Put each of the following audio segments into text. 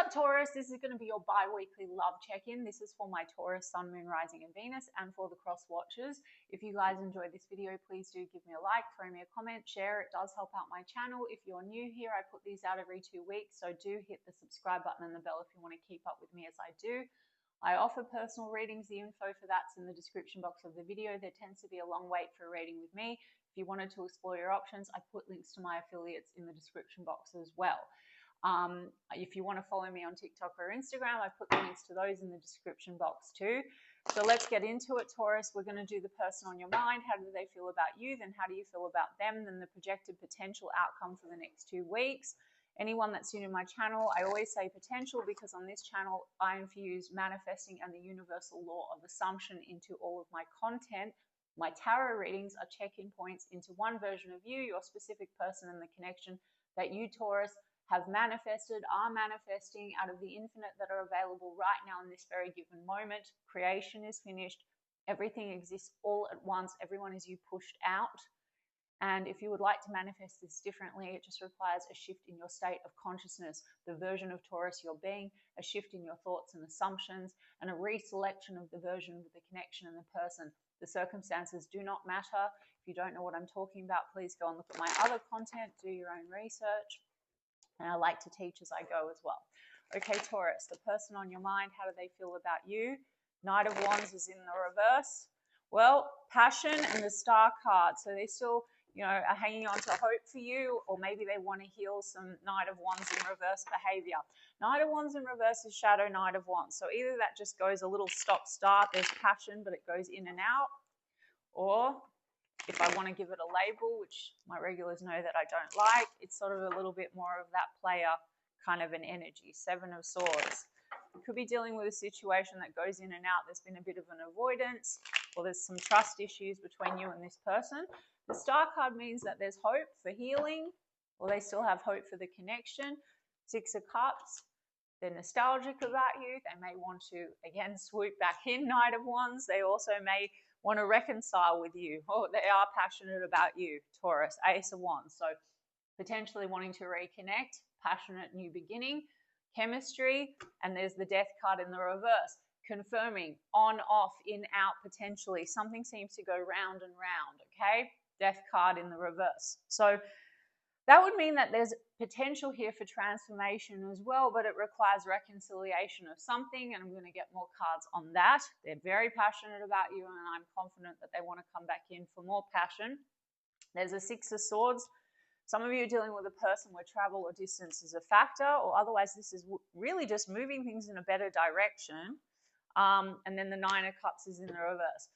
up, Taurus? This is going to be your bi-weekly love check-in. This is for my Taurus, Sun, Moon, Rising, and Venus, and for the cross watchers. If you guys enjoyed this video, please do give me a like, throw me a comment, share. It does help out my channel. If you're new here, I put these out every 2 weeks, so do hit the subscribe button and the bell if you want to keep up with me as I do. I offer personal readings. The info for that's in the description box of the video. There tends to be a long wait for a reading with me. If you wanted to explore your options, I put links to my affiliates in the description box as well. If you want to follow me on TikTok or Instagram, I put the links to those in the description box too. So let's get into it, Taurus. We're going to do the person on your mind. How do they feel about you? Then how do you feel about them? Then the projected potential outcome for the next 2 weeks. Anyone that's new to my channel, I always say potential because on this channel, I infuse manifesting and the universal law of assumption into all of my content. My tarot readings are check-in points into one version of you, your specific person, and the connection that you, Taurus, have manifested, are manifesting out of the infinite that are available right now in this very given moment. Creation is finished. Everything exists all at once. Everyone is you pushed out. And if you would like to manifest this differently, it just requires a shift in your state of consciousness, the version of Taurus you're being, a shift in your thoughts and assumptions, and a reselection of the version of the connection and the person. The circumstances do not matter. If you don't know what I'm talking about, please go and look at my other content, do your own research. And I like to teach as I go as well. Okay, Taurus, the person on your mind, how do they feel about you? Knight of Wands is in the reverse. Well, passion and the Star card. So they still, are hanging on to hope for you, or maybe they want to heal some Knight of Wands in reverse behavior. Knight of Wands in reverse is Shadow Knight of Wands. So either that just goes a little stop-start, there's passion, but it goes in and out, or if I want to give it a label, which my regulars know that I don't like, it's sort of a little bit more of that player kind of an energy. 7 of Swords. You could be dealing with a situation that goes in and out. There's been a bit of an avoidance, or there's some trust issues between you and this person. The Star card means that there's hope for healing, or they still have hope for the connection. 6 of Cups. They're nostalgic about you. They may want to, again, swoop back in. Knight of Wands. They also may want to reconcile with you, or they are passionate about you, Taurus. Ace of Wands. So potentially wanting to reconnect, passionate new beginning, chemistry, and there's the Death card in the reverse, confirming on, off, in, out, potentially. Something seems to go round and round, okay? Death card in the reverse. So that would mean that there's potential here for transformation as well, but it requires reconciliation of something, and I'm going to get more cards on that. They're very passionate about you, and I'm confident that they want to come back in for more passion. There's a 6 of Swords. Some of you are dealing with a person where travel or distance is a factor, or otherwise this is really just moving things in a better direction. And then the 9 of Cups is in the reverse.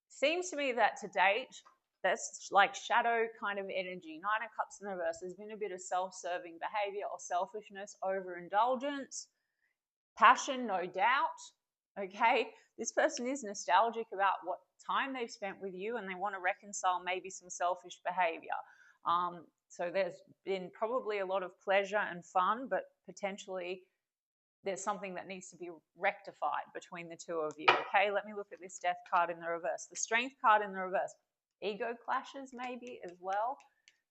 Seems to me that to date, that's like shadow kind of energy. 9 of Cups in the reverse. There's been a bit of self-serving behavior or selfishness, overindulgence, passion, no doubt. Okay, this person is nostalgic about what time they've spent with you, and they want to reconcile maybe some selfish behavior. So there's been probably a lot of pleasure and fun, but potentially there's something that needs to be rectified between the two of you. Okay, let me look at this Death card in the reverse. The Strength card in the reverse. Ego clashes maybe as well,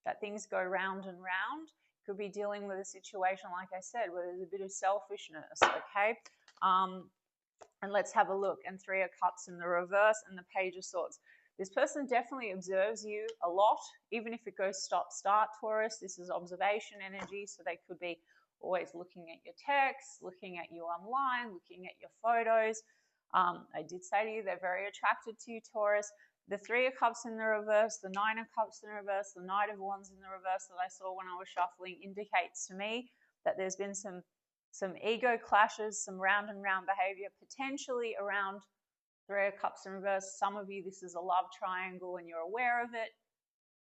that things go round and round. Could be dealing with a situation, like I said, where there's a bit of selfishness, okay? And let's have a look. And 3 of Cups in the reverse and the Page of Swords. This person definitely observes you a lot, even if it goes stop-start, Taurus. This is observation energy, so they could be always looking at your texts, looking at you online, looking at your photos. I did say to you, they're very attracted to you, Taurus. The 3 of Cups in the reverse, the 9 of Cups in the reverse, the Knight of Wands in the reverse that I saw when I was shuffling indicates to me that there's been some ego clashes, some round and round behavior, potentially around 3 of Cups in reverse. Some of you, this is a love triangle and you're aware of it.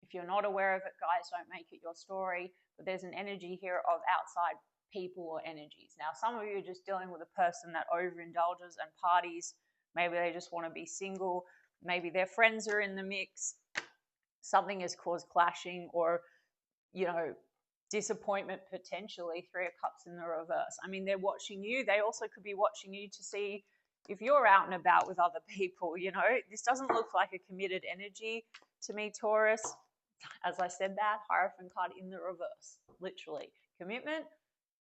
If you're not aware of it, guys, don't make it your story. But there's an energy here of outside people or energies. Now, some of you are just dealing with a person that overindulges and parties. Maybe they just want to be single. Maybe their friends are in the mix. Something has caused clashing or, disappointment potentially. 3 of Cups in the reverse. I mean, they're watching you. They also could be watching you to see if you're out and about with other people. This doesn't look like a committed energy to me, Taurus. As I said that, Hierophant card in the reverse. Literally. Commitment,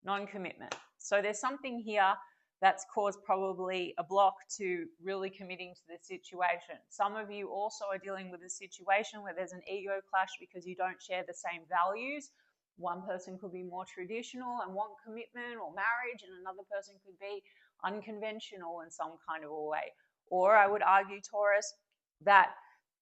non-commitment. So there's something here that's caused probably a block to really committing to the situation. Some of you also are dealing with a situation where there's an ego clash because you don't share the same values. One person could be more traditional and want commitment or marriage, and another person could be unconventional in some kind of a way. Or I would argue, Taurus, that,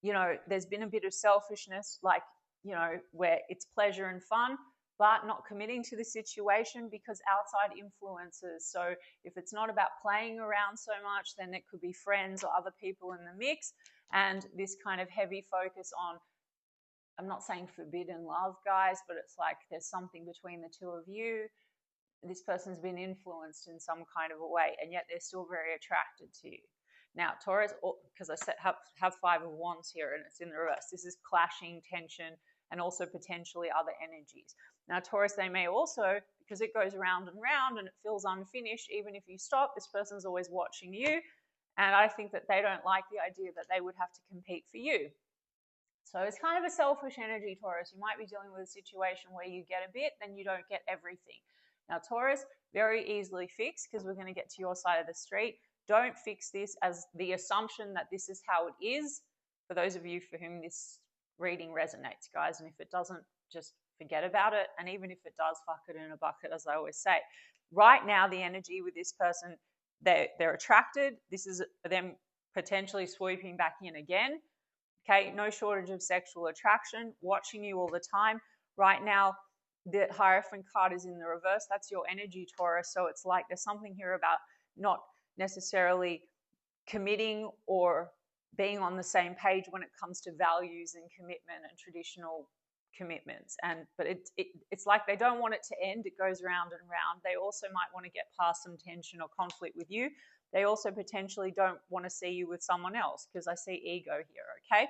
you know, there's been a bit of selfishness, like, you know, where it's pleasure and fun, but not committing to the situation because outside influences. So if it's not about playing around so much, then it could be friends or other people in the mix. And this kind of heavy focus on, I'm not saying forbidden love, guys, but it's like there's something between the two of you. This person's been influenced in some kind of a way, and yet they're still very attracted to you. Now, Taurus, because I have 5 of Wands here and it's in the reverse, this is clashing, tension, and also potentially other energies. Now, Taurus, they may also, because it goes round and round and it feels unfinished, even if you stop, this person's always watching you. And I think that they don't like the idea that they would have to compete for you. So it's kind of a selfish energy, Taurus. You might be dealing with a situation where you get a bit, then you don't get everything. Now, Taurus, very easily fixed, because we're going to get to your side of the street. Don't fix this as the assumption that this is how it is, for those of you for whom this reading resonates, guys. And if it doesn't, just forget about it. And even if it does, fuck it in a bucket, as I always say. Right now, the energy with this person, they're attracted. This is them potentially swooping back in again. Okay, no shortage of sexual attraction, watching you all the time. Right now, the Hierophant card is in the reverse. That's your energy, Taurus. So it's like there's something here about not necessarily committing or being on the same page when it comes to values and commitment and traditional commitments. But it's like they don't want it to end. It goes round and round. They also might want to get past some tension or conflict with you. They also potentially don't want to see you with someone else, because I see ego here, okay?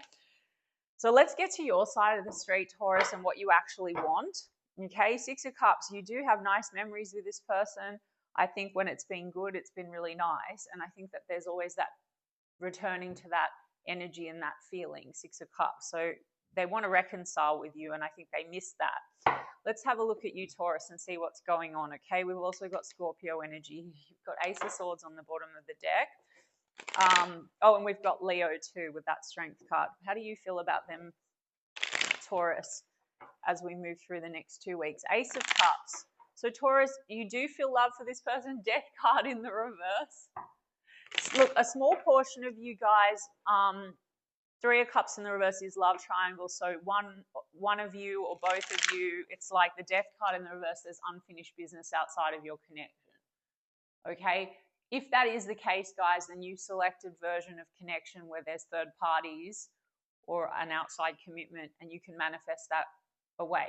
So let's get to your side of the street, Taurus, and what you actually want, okay? 6 of Cups, you do have nice memories with this person. I think when it's been good, it's been really nice. And I think that there's always that returning to that energy and that feeling, 6 of Cups. So they want to reconcile with you, and I think they miss that. Let's have a look at you, Taurus, and see what's going on, okay? We've also got Scorpio energy. You've got Ace of Swords on the bottom of the deck. Oh, and we've got Leo too with that Strength card. How do you feel about them, Taurus, as we move through the next 2 weeks? Ace of Cups. So, Taurus, you do feel love for this person. Death card in the reverse. Look, a small portion of you guys, 3 of Cups in the reverse is love triangle. So one of you or both of you, it's like the Death card in the reverse, there's unfinished business outside of your connection. Okay? If that is the case, guys, then you selected version of connection where there's third parties or an outside commitment, and you can manifest that away.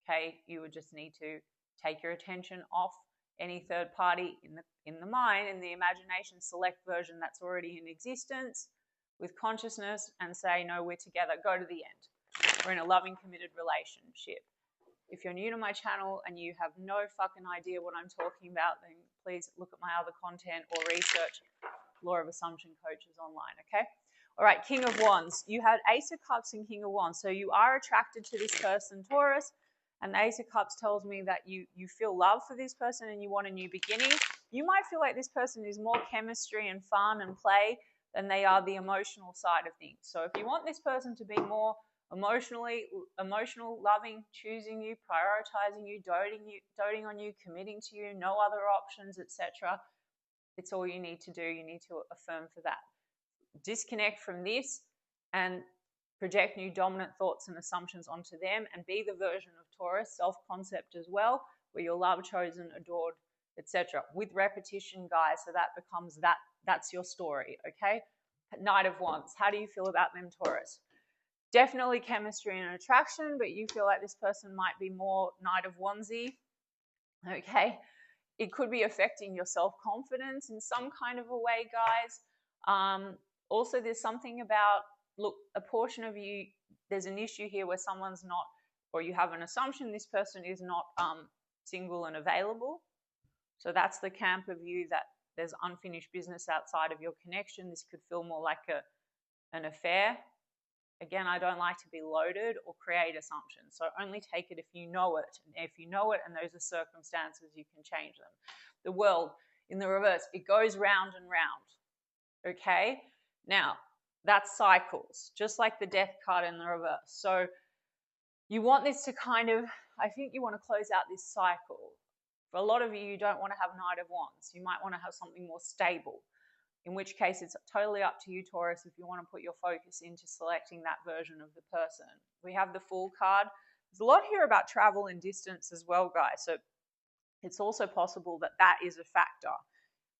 Okay? You would just need to take your attention off any third party in the mind, in the imagination, select version that's already in existence with consciousness and say, no, we're together, go to the end. We're in a loving, committed relationship. If you're new to my channel and you have no fucking idea what I'm talking about, then please look at my other content or research Law of Assumption coaches online, okay? All right, King of Wands. You had Ace of Cups and King of Wands. So you are attracted to this person, Taurus, and the Ace of Cups tells me that you feel love for this person and you want a new beginning. You might feel like this person is more chemistry and fun and play than they are the emotional side of things. So if you want this person to be more emotional, loving, choosing you, prioritizing you, doting on you, committing to you, no other options, etc., it's all you need to do. You need to affirm for that. Disconnect from this and project new dominant thoughts and assumptions onto them, and be the version of Taurus, self-concept as well, where you're loved, chosen, adored, etc. With repetition, guys, so that becomes that's your story, okay? Knight of Wands. How do you feel about them, Taurus? Definitely chemistry and attraction, but you feel like this person might be more Knight of Wandsy, okay? It could be affecting your self-confidence in some kind of a way, guys. Also, there's something about, look, a portion of you, there's an issue here where someone's not, or you have an assumption this person is not single and available. So that's the camp of you that there's unfinished business outside of your connection. This could feel more like an affair. Again, I don't like to be loaded or create assumptions. So only take it if you know it. And if you know it and those are circumstances, you can change them. The world in the reverse, it goes round and round. Okay? Now, that's cycles, just like the death card in the reverse. So you want this to kind of, I think you want to close out this cycle. For a lot of you, you don't want to have Knight of Wands. You might want to have something more stable, in which case it's totally up to you, Taurus, if you want to put your focus into selecting that version of the person. We have the Fool card. There's a lot here about travel and distance as well, guys. So it's also possible that that is a factor.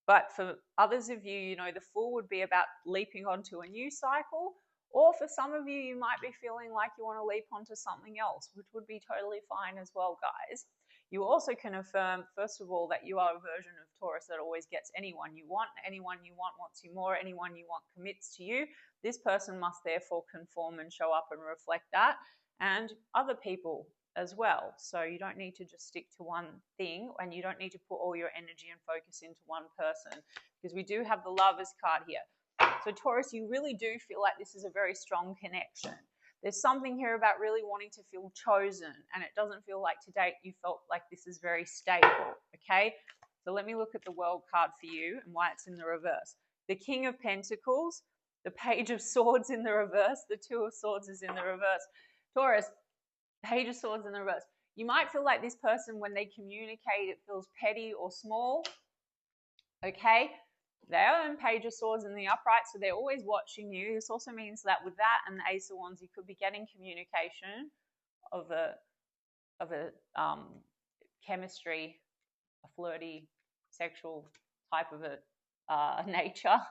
But for others of you, you know, the Fool would be about leaping onto a new cycle. Or for some of you, you might be feeling like you want to leap onto something else, which would be totally fine as well, guys. You also can affirm, first of all, that you are a version of Taurus that always gets anyone you want wants you more, anyone you want commits to you. This person must therefore conform and show up and reflect that, and other people as well. So you don't need to just stick to one thing, and you don't need to put all your energy and focus into one person, because we do have the Lovers card here. So Taurus, you really do feel like this is a very strong connection. There's something here about really wanting to feel chosen, and it doesn't feel like to date you felt like this is very stable, okay? So let me look at the World card for you and why it's in the reverse. The King of Pentacles, the Page of Swords in the reverse, the Two of Swords is in the reverse. Taurus, Page of Swords in the reverse. You might feel like this person, when they communicate, it feels petty or small, okay? They are in Page of Swords in the upright, so they're always watching you. This also means that with that and the Ace of Wands, you could be getting communication of a chemistry, a flirty, sexual type of a nature.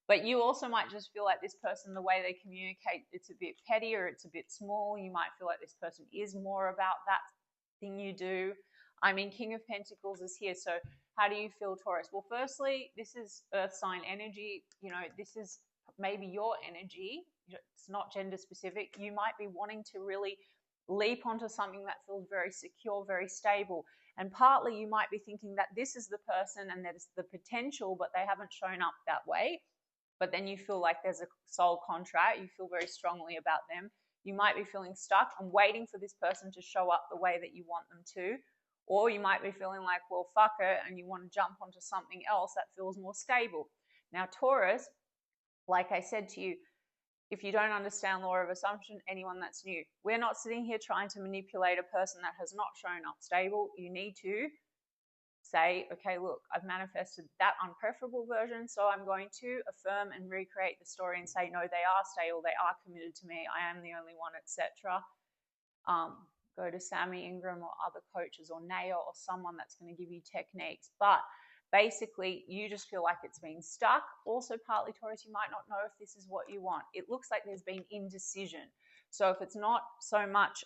But you also might just feel like this person, the way they communicate, it's a bit petty or it's a bit small. You might feel like this person is more about that thing you do. I mean, King of Pentacles is here, so how do you feel, Taurus? Well, firstly, this is earth sign energy. You know, this is maybe your energy. It's not gender specific. You might be wanting to really leap onto something that feels very secure, very stable. And partly you might be thinking that this is the person and there's the potential, but they haven't shown up that way. But then you feel like there's a soul contract. You feel very strongly about them. You might be feeling stuck and waiting for this person to show up the way that you want them to. Or you might be feeling like, well, fuck it, and you want to jump onto something else that feels more stable. Now, Taurus, like I said to you, if you don't understand law of assumption, anyone that's new, we're not sitting here trying to manipulate a person that has not shown up stable. You need to say, okay, look, I've manifested that unpreferable version, so I'm going to affirm and recreate the story and say, no, they are stable, they are committed to me, I am the only one, etc. Go to Sammy Ingram or other coaches or Naya or someone that's going to give you techniques. But basically, you just feel like it's been stuck. Also, partly, Taurus, you might not know if this is what you want. It looks like there's been indecision. So if it's not so much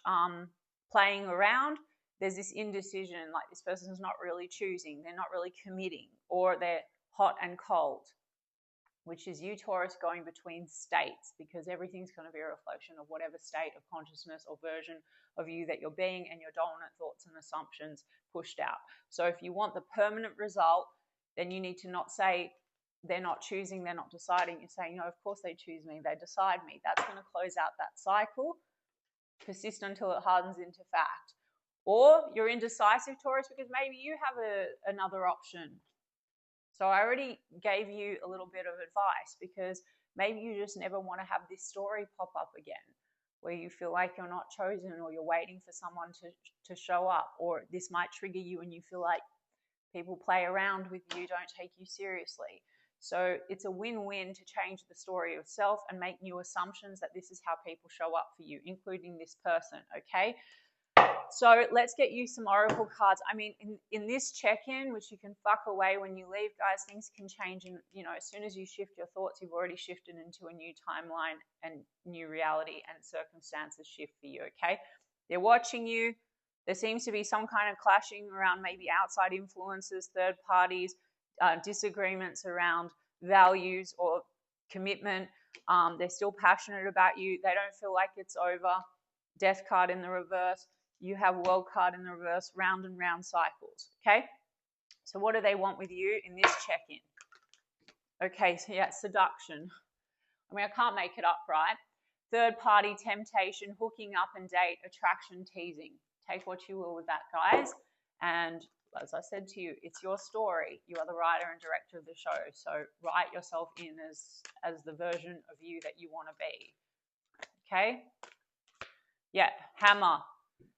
playing around, there's this indecision, like this person's not really choosing, they're not really committing, or they're hot and cold, which is you, Taurus, going between states, because everything's going to be a reflection of whatever state of consciousness or version of you that you're being, and your dominant thoughts and assumptions pushed out. So if you want the permanent result, then you need to not say they're not choosing, they're not deciding. You're saying, no, of course they choose me, they decide me. That's going to close out that cycle. Persist until it hardens into fact. Or you're indecisive, Taurus, because maybe you have another option. So I already gave you a little bit of advice, because maybe you just never want to have this story pop up again, where you feel like you're not chosen, or you're waiting for someone to show up, or this might trigger you and you feel like people play around with you, don't take you seriously. So it's a win-win to change the story of self and make new assumptions that this is how people show up for you, including this person, okay? So let's get you some oracle cards. I mean, in this check-in, which you can fuck away when you leave, guys, things can change. And, you know, as soon as you shift your thoughts, you've already shifted into a new timeline and new reality, and circumstances shift for you, okay? They're watching you. There seems to be some kind of clashing around maybe outside influences, third parties, disagreements around values or commitment. They're still passionate about you. They don't feel like it's over. Death card in the reverse. You have World card in the reverse, round and round cycles, okay? So what do they want with you in this check-in? Okay, so yeah, seduction. I mean, I can't make it up, right? Third party, temptation, hooking up and date, attraction, teasing. Take what you will with that, guys. And as I said to you, it's your story. You are the writer and director of the show. So write yourself in as the version of you that you want to be. Okay? Yeah, hammer.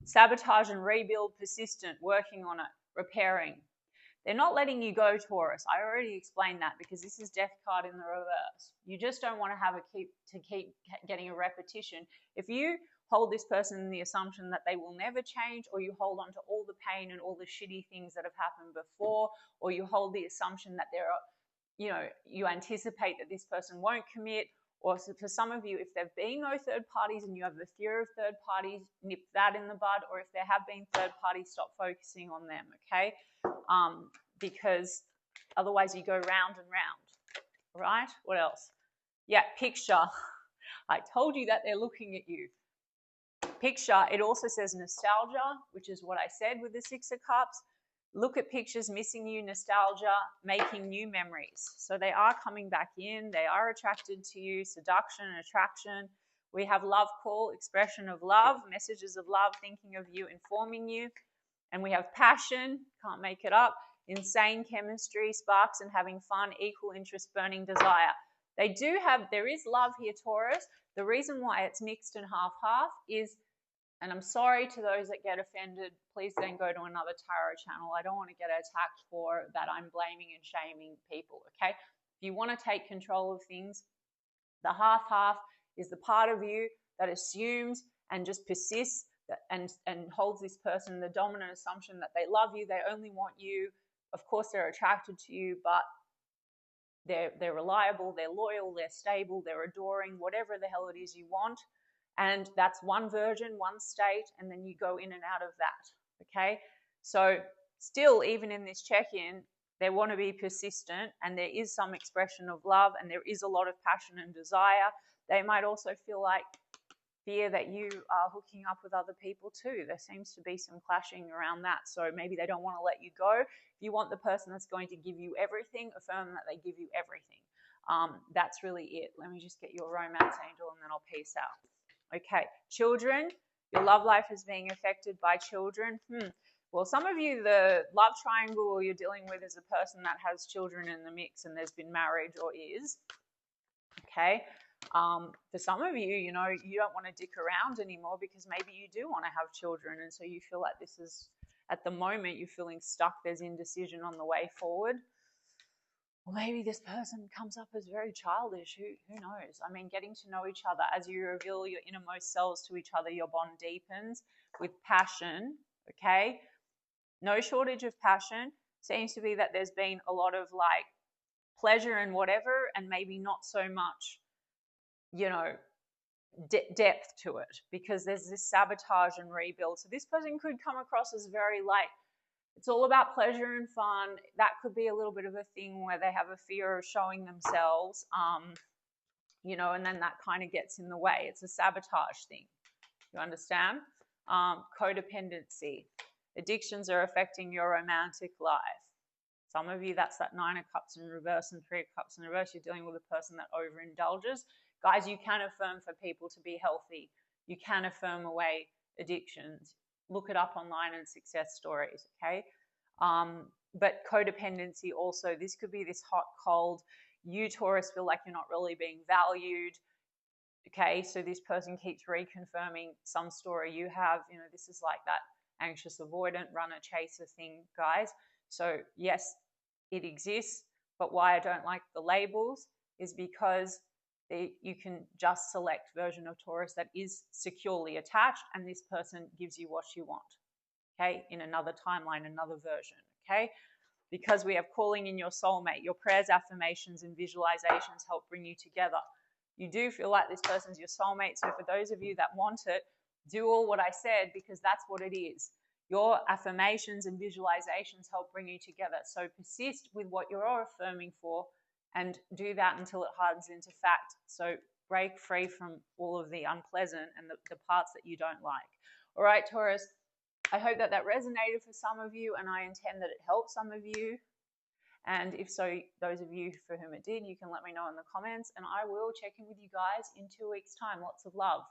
Sabotage and rebuild, persistent, working on it, repairing. They're not letting you go, Taurus. I already explained that because this is death card in the reverse. You just don't want to have keep getting a repetition. If you hold this person in the assumption that they will never change, or you hold on to all the pain and all the shitty things that have happened before, or you hold the assumption that there are, you anticipate that this person won't commit, or for some of you, if there have been no third parties and you have the fear of third parties, nip that in the bud. Or if there have been third parties, stop focusing on them, okay? Because otherwise you go round and round, right? What else? Yeah, picture. I told you that they're looking at you. Picture, it also says nostalgia, which is what I said with the Six of Cups. Look at pictures, missing you, nostalgia, making new memories. So they are coming back in. They are attracted to you, seduction, attraction. We have love call, expression of love, messages of love, thinking of you, informing you. And we have passion, can't make it up, insane chemistry, sparks and having fun, equal interest, burning desire. There is love here, Taurus. The reason why it's mixed and half-half is, and I'm sorry to those that get offended, please then go to another tarot channel. I don't want to get attacked for that I'm blaming and shaming people, okay? If you want to take control of things, the half-half is the part of you that assumes and just persists and holds this person the dominant assumption that they love you, they only want you. Of course, they're attracted to you, but they're reliable, they're loyal, they're stable, they're adoring, whatever the hell it is you want. And that's one version, one state, and then you go in and out of that, okay? So still, even in this check-in, they want to be persistent, and there is some expression of love, and there is a lot of passion and desire. They might also feel like fear that you are hooking up with other people too. There seems to be some clashing around that. So maybe they don't want to let you go. If you want the person that's going to give you everything, affirm that they give you everything. That's really it. Let me just get your romance angel and then I'll peace out. Okay, children, your love life is being affected by children. Well, some of you, the love triangle you're dealing with is a person that has children in the mix and there's been marriage or is. Okay. For some of you, you don't want to dick around anymore because maybe you do want to have children. And so you feel like this is, at the moment, you're feeling stuck. There's indecision on the way forward. Or maybe this person comes up as very childish. Who knows? I mean, getting to know each other. As you reveal your innermost selves to each other, your bond deepens with passion, okay? No shortage of passion. Seems to be that there's been a lot of like pleasure and whatever, and maybe not so much, depth to it, because there's this sabotage and rebuild. So this person could come across as very like, it's all about pleasure and fun. That could be a little bit of a thing where they have a fear of showing themselves, and then that kind of gets in the way. It's a sabotage thing. You understand? Codependency. Addictions are affecting your romantic life. Some of you, that's that 9 of Cups in reverse and 3 of Cups in reverse. You're dealing with a person that overindulges. Guys, you can affirm for people to be healthy. You can affirm away addictions. Look it up online in success stories, okay? But codependency also, this could be this hot, cold. You, Taurus, feel like you're not really being valued, okay? So this person keeps reconfirming some story you have. This is like that anxious avoidant, runner, chaser thing, guys. So yes, it exists, but why I don't like the labels is because you can just select version of Taurus that is securely attached, and this person gives you what you want, okay, in another timeline, another version, okay? Because we have calling in your soulmate, your prayers, affirmations, and visualizations help bring you together. You do feel like this person's your soulmate, so for those of you that want it, do all what I said, because that's what it is. Your affirmations and visualizations help bring you together. So persist with what you're affirming for and do that until it hardens into fact. So break free from all of the unpleasant and the parts that you don't like. All right, Taurus, I hope that resonated for some of you, and I intend that it helps some of you. And if so, those of you for whom it did, you can let me know in the comments, and I will check in with you guys in 2 weeks' time. Lots of love.